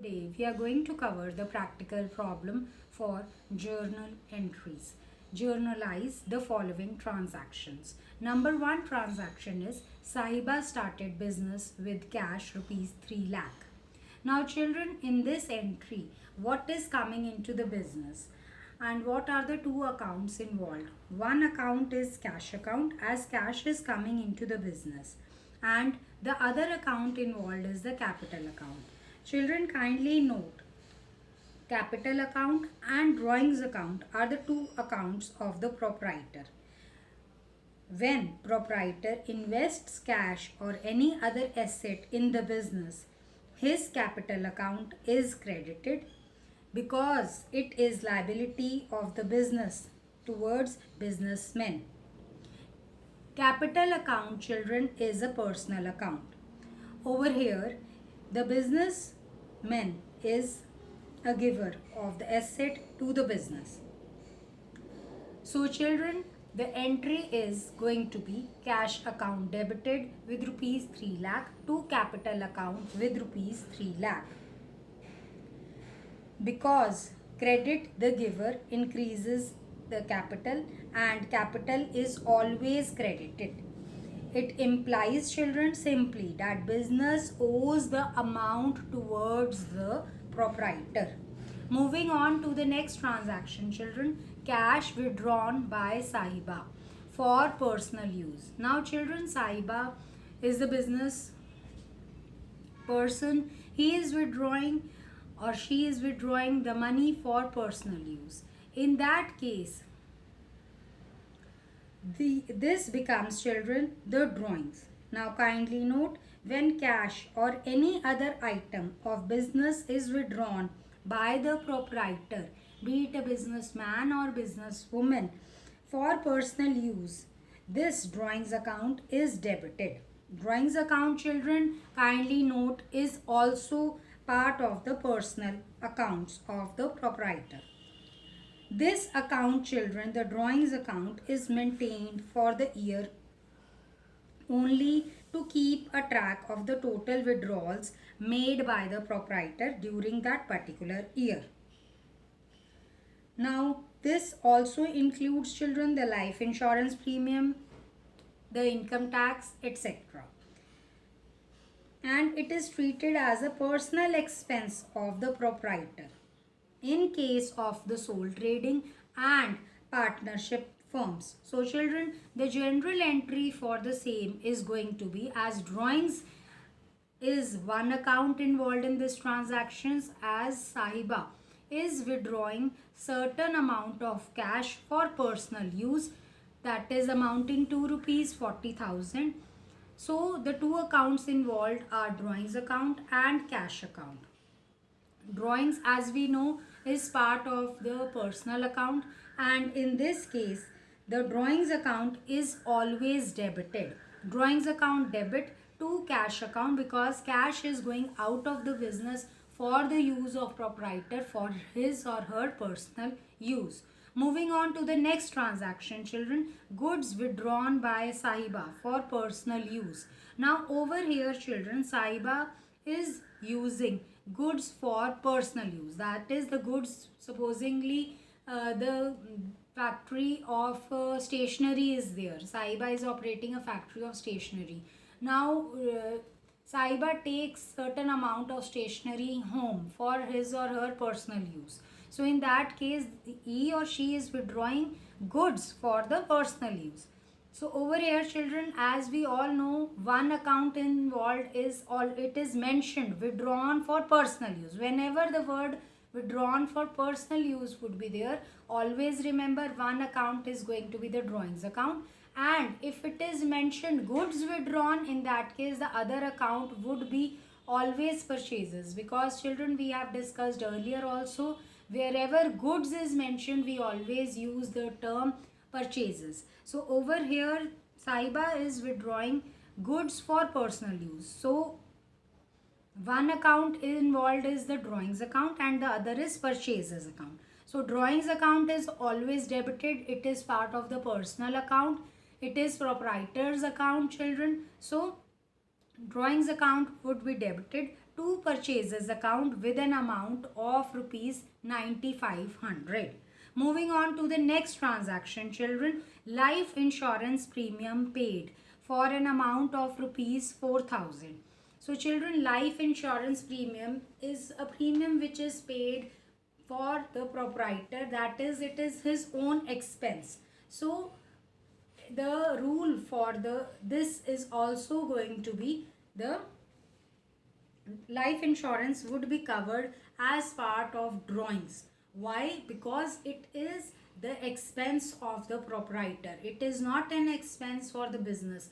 Today we are going to cover the practical problem for journal entries. Journalize the following transactions. Number 1 transaction is Sahiba started business with cash rupees 3 lakh. Now children, in this entry, what is coming into the business? And what are the two accounts involved? One account is cash account, as cash is coming into the business, and the other account involved is the capital account. Children, kindly note, capital account and drawings account are the two accounts of the proprietor. When proprietor invests cash or any other asset in the business, his capital account is credited because it is liability of the business towards businessmen. Capital account, children, is a personal account. Over here, the businessman is a giver of the asset to the business. So children, the entry is going to be cash account debited with rupees 3 lakh to capital account with rupees 3 lakh. Because credit the giver increases the capital and capital is always credited. It implies, children, simply that business owes the amount towards the proprietor. Moving on to the next transaction, children, cash withdrawn by Sahiba for personal use. Now children, Sahiba is the business person. He is withdrawing or she is withdrawing the money for personal use. In that case, this becomes, children, the drawings. Now kindly note, when cash or any other item of business is withdrawn by the proprietor, be it a businessman or businesswoman, for personal use, this drawings account is debited. Drawings account, children, kindly note, is also part of the personal accounts of the proprietor. This account, children, the drawings account, is maintained for the year only to keep a track of the total withdrawals made by the proprietor during that particular year. Now, this also includes, children, the life insurance premium, the income tax, etc. And it is treated as a personal expense of the proprietor in case of the sole trading and partnership firms. So children, the general entry for the same is going to be, as drawings is one account involved in this transactions, as Sahiba is withdrawing certain amount of cash for personal use, that is amounting to rupees 40,000. So the two accounts involved are drawings account and cash account. Drawings, as we know, is part of the personal account, and in this case the drawings account is always debited. Drawings account debit to cash account because cash is going out of the business for the use of proprietor for his or her personal use. Moving on to the next transaction, children, goods withdrawn by Sahiba for personal use. Now over here, children, Sahiba is using goods for personal use. That is, the goods, supposingly the factory of stationery is there. Sahiba is operating a factory of stationery. Now Sahiba takes certain amount of stationery home for his or her personal use. So in that case, he or she is withdrawing goods for the personal use. So over here, children, as we all know, one account involved is it is mentioned withdrawn for personal use. Whenever the word withdrawn for personal use would be there, always remember one account is going to be the drawings account. And if it is mentioned goods withdrawn, in that case the other account would be always purchases, because children, we have discussed earlier also, wherever goods is mentioned we always use the term purchases. So over here, Sahiba is withdrawing goods for personal use. So one account involved is the drawings account and the other is purchases account. So drawings account is always debited. It is part of the personal account. It is proprietor's account, children. So drawings account would be debited to purchases account with an amount of rupees 9500. Moving on to the next transaction, children, life insurance premium paid for an amount of rupees 4000. So children, life insurance premium is a premium which is paid for the proprietor, that is, it is his own expense. So the rule for this is also going to be the life insurance would be covered as part of drawings. Why? Because it is the expense of the proprietor. It is not an expense for the business.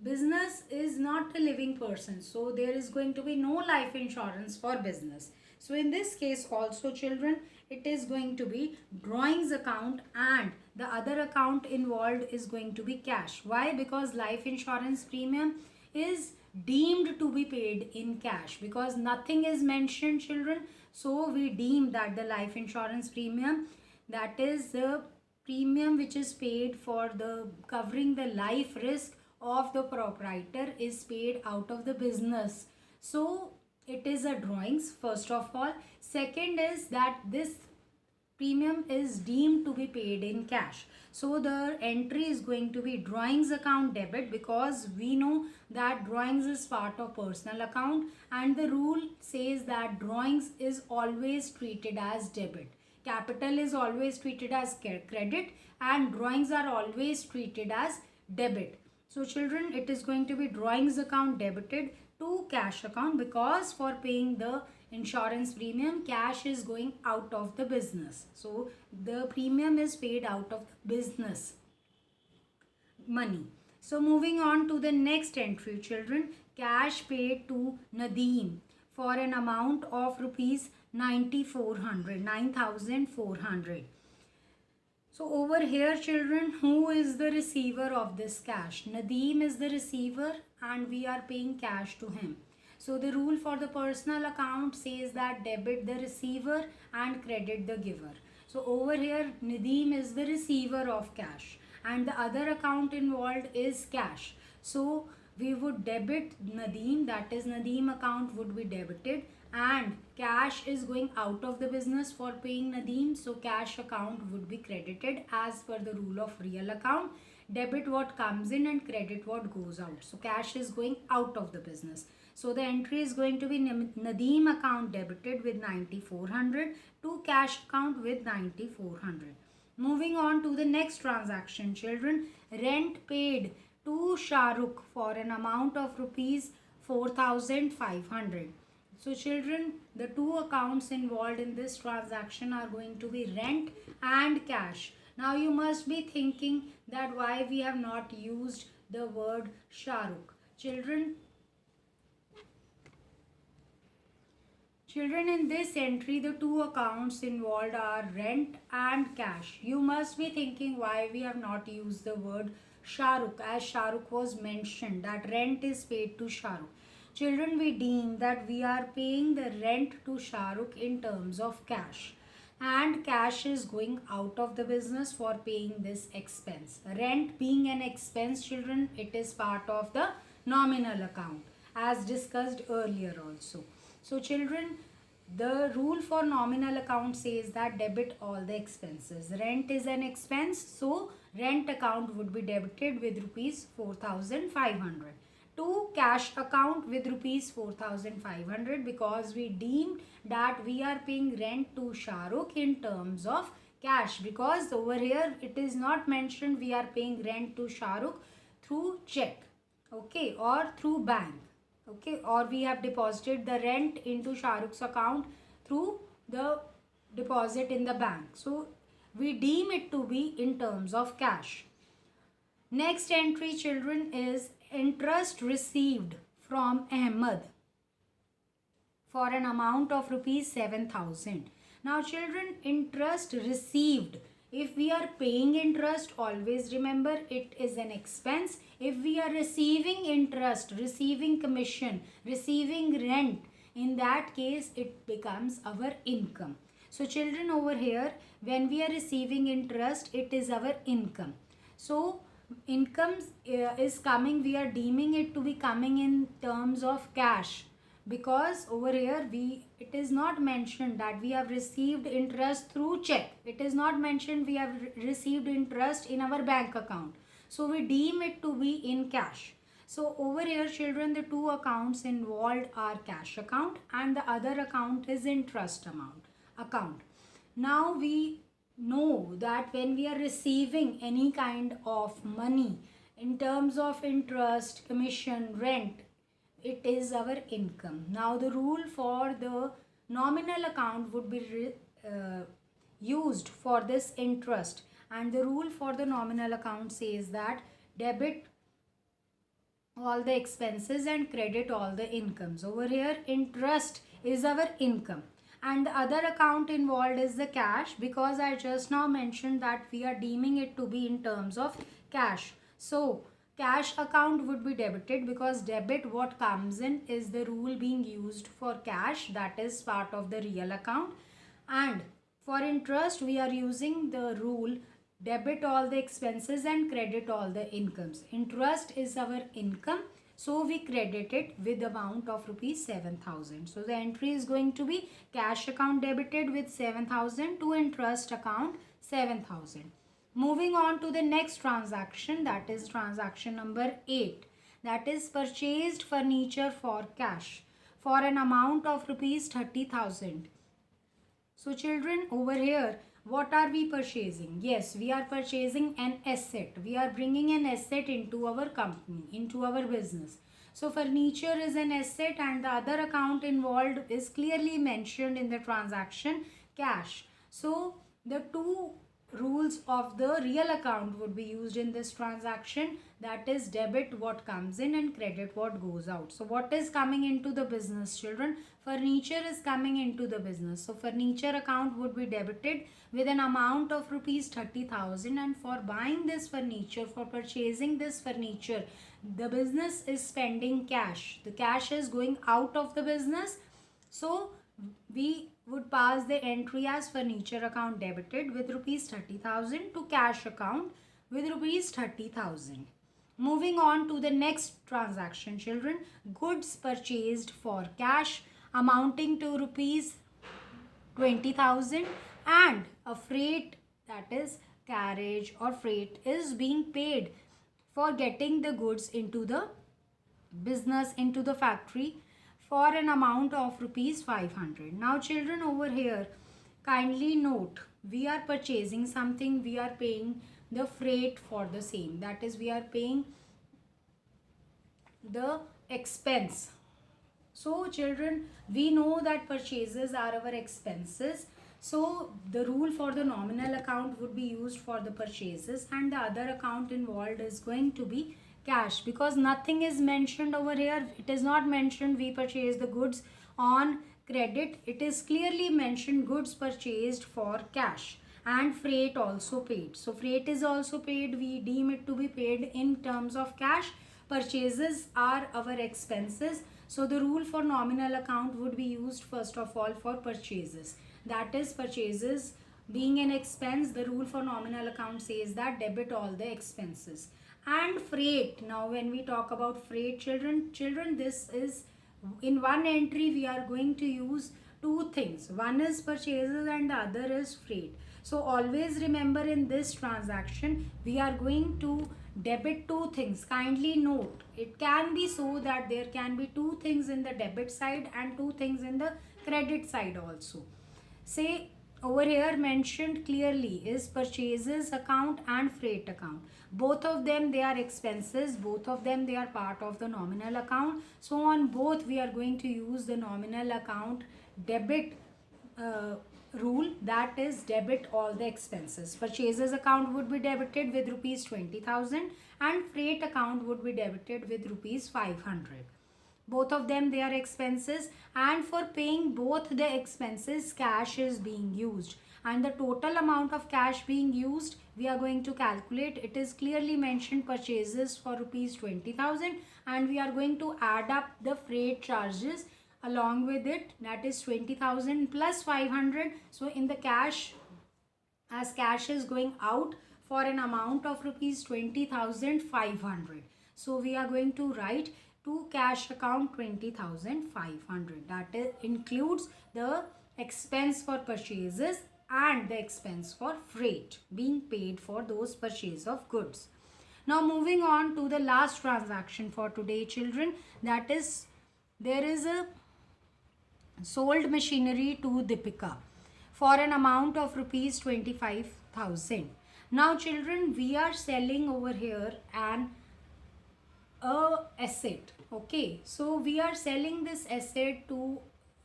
Business is not a living person, so there is going to be no life insurance for business. So in this case also, children, it is going to be drawings account, and the other account involved is going to be cash. Why? Because life insurance premium is deemed to be paid in cash, because nothing is mentioned, children. So we deem that the life insurance premium, that is the premium which is paid for the covering the life risk of the proprietor, is paid out of the business. So it is a drawings, first of all. Second is that this premium is deemed to be paid in cash. So the entry is going to be drawings account debit, because we know that drawings is part of personal account, and the rule says that drawings is always treated as debit. Capital is always treated as credit, and drawings are always treated as debit. So children, it is going to be drawings account debited to cash account, because for paying the insurance premium, cash is going out of the business. So the premium is paid out of the business money. So moving on to the next entry, children, cash paid to Nadeem for an amount of rupees 9400. So over here, children, who is the receiver of this cash? Nadeem is the receiver, and we are paying cash to him. So the rule for the personal account says that debit the receiver and credit the giver. So over here, Nadeem is the receiver of cash, and the other account involved is cash. So we would debit Nadeem, that is Nadeem account would be debited, and cash is going out of the business for paying Nadeem. So cash account would be credited as per the rule of real account. Debit what comes in and credit what goes out. So cash is going out of the business. So the entry is going to be Nadeem account debited with 9400 to cash account with 9400. Moving on to the next transaction, children, rent paid to Shahrukh for an amount of rupees 4500. So children, the two accounts involved in this transaction are going to be rent and cash. Now you must be thinking that why we have not used the word Shahrukh. Children, in this entry, the two accounts involved are rent and cash. You must be thinking why we have not used the word Shahrukh, as Shahrukh was mentioned that rent is paid to Shahrukh. Children, we deem that we are paying the rent to Shahrukh in terms of cash, and cash is going out of the business for paying this expense. Rent being an expense, children, it is part of the nominal account as discussed earlier also. So children, the rule for nominal account says that debit all the expenses. Rent is an expense, so rent account would be debited with rupees 4500 to cash account with rupees 4500, because we deemed that we are paying rent to Shahrukh in terms of cash, because over here it is not mentioned we are paying rent to Shahrukh through check, okay, or through bank. Okay, or we have deposited the rent into Shahrukh's account through the deposit in the bank. So we deem it to be in terms of cash. Next entry, children, is interest received from Ahmed for an amount of rupees 7000. Now children, interest received, if we are paying interest, always remember it is an expense. If we are receiving interest, receiving commission, receiving rent, in that case it becomes our income. So children, over here, when we are receiving interest, it is our income. So income is coming, we are deeming it to be coming in terms of cash. because over here it is not mentioned that we have received interest through check. It is not mentioned we have received interest in our bank account. So we deem it to be in cash. So over here children, the two accounts involved are cash account and the other account is interest account. Now we know that when we are receiving any kind of money in terms of interest, commission, rent, it is our income. Now the rule for the nominal account would be used for this interest, and the rule for the nominal account says that debit all the expenses and credit all the incomes. Over here interest is our income and the other account involved is the cash, because I just now mentioned that we are deeming it to be in terms of cash. So cash account would be debited because debit what comes in is the rule being used for cash, that is part of the real account. And for interest we are using the rule debit all the expenses and credit all the incomes. Interest is our income, so we credit it with the amount of rupees 7,000. So the entry is going to be cash account debited with 7,000 to interest account 7,000. Moving on to the next transaction, that is transaction number 8, that is purchased furniture for cash for an amount of rupees 30,000. So children, over here what are we purchasing? Yes, we are purchasing an asset. We are bringing an asset into our company, into our business. So furniture is an asset and the other account involved is clearly mentioned in the transaction, cash. So the two rules of the real account would be used in this transaction, that is debit what comes in and credit what goes out. So what is coming into the business children? Furniture is coming into the business. So furniture account would be debited with an amount of rupees 30,000, and for buying this furniture, for purchasing this furniture, the business is spending cash. The cash is going out of the business. So we would pass the entry as furniture account debited with rupees 30,000 to cash account with rupees 30,000. Moving on to the next transaction children, goods purchased for cash amounting to rupees 20,000 and a freight, that is carriage or freight, is being paid for getting the goods into the business, into the factory, for an amount of rupees 500. Now children, over here kindly note, we are purchasing something, we are paying the freight for the same, that is we are paying the expense. So children, we know that purchases are our expenses. So the rule for the nominal account would be used for the purchases and the other account involved is going to be cash, because nothing is mentioned over here. It is not mentioned we purchase the goods on credit. It is clearly mentioned goods purchased for cash and freight also paid. So freight is also paid. We deem it to be paid in terms of cash. Purchases are our expenses. So the rule for nominal account would be used first of all for purchases. That is purchases being an expense, the rule for nominal account says that debit all the expenses. And freight, now when we talk about freight children, this is in one entry we are going to use two things. One is purchases and the other is freight. So always remember, in this transaction we are going to debit two things. Kindly note, it can be so that there can be two things in the debit side and two things in the credit side also. Say over here mentioned clearly is purchases account and freight account. Both of them they are expenses, both of them they are part of the nominal account. So on both we are going to use the nominal account debit rule, that is debit all the expenses. Purchases account would be debited with rupees 20,000 and freight account would be debited with rupees 500. Both of them they are expenses, and for paying both the expenses cash is being used, and the total amount of cash being used we are going to calculate. It is clearly mentioned purchases for rupees 20,000 and we are going to add up the freight charges along with it, that is 20,000 plus 500. So in the cash, as cash is going out for an amount of rupees 20,500, so we are going to write to cash account 20,500. That includes the expense for purchases and the expense for freight being paid for those purchase of goods. Now moving on to the last transaction for today, children, that is there is a sold machinery to Deepika for an amount of rupees 25,000. Now children, we are selling over here an asset. Okay, so we are selling this asset to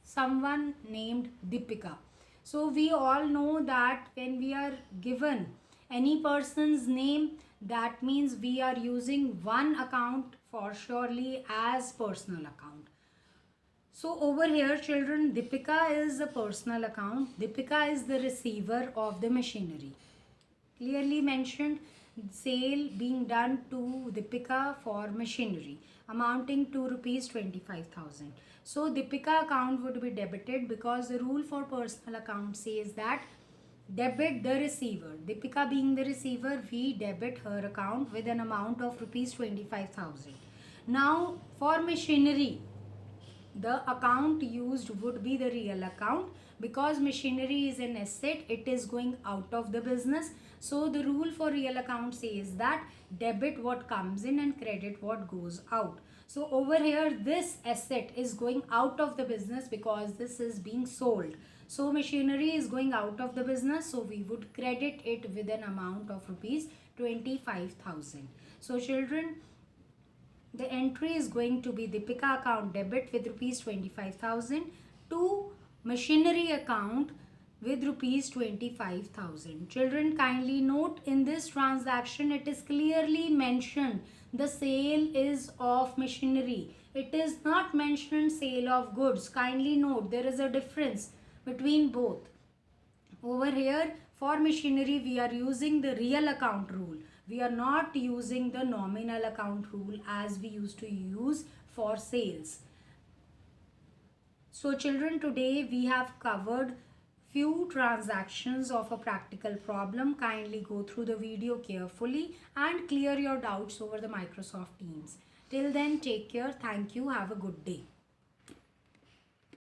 someone named Deepika. So we all know that when we are given any person's name, that means we are using one account for surely as personal account. So over here children, Deepika is a personal account. Deepika is the receiver of the machinery. Clearly mentioned, sale being done to Deepika for machinery amounting to rupees 25,000. So Deepika account would be debited because the rule for personal account says that debit the receiver. Deepika being the receiver, we debit her account with an amount of rupees 25,000. Now for machinery, the account used would be the real account because machinery is an asset, it is going out of the business. So the rule for real account says that debit what comes in and credit what goes out. So over here this asset is going out of the business because this is being sold. So machinery is going out of the business, so we would credit it with an amount of rupees 25,000. So children, the entry is going to be Deepika account debit with rupees 25,000 to machinery account with rupees 25,000. Children, kindly note in this transaction it is clearly mentioned the sale is of machinery. It is not mentioned sale of goods. Kindly note there is a difference between both. Over here for machinery we are using the real account rule. We are not using the nominal account rule as we used to use for sales. So children, today we have covered few transactions of a practical problem. Kindly go through the video carefully and clear your doubts over the Microsoft Teams. Till then, take care. Thank you. Have a good day.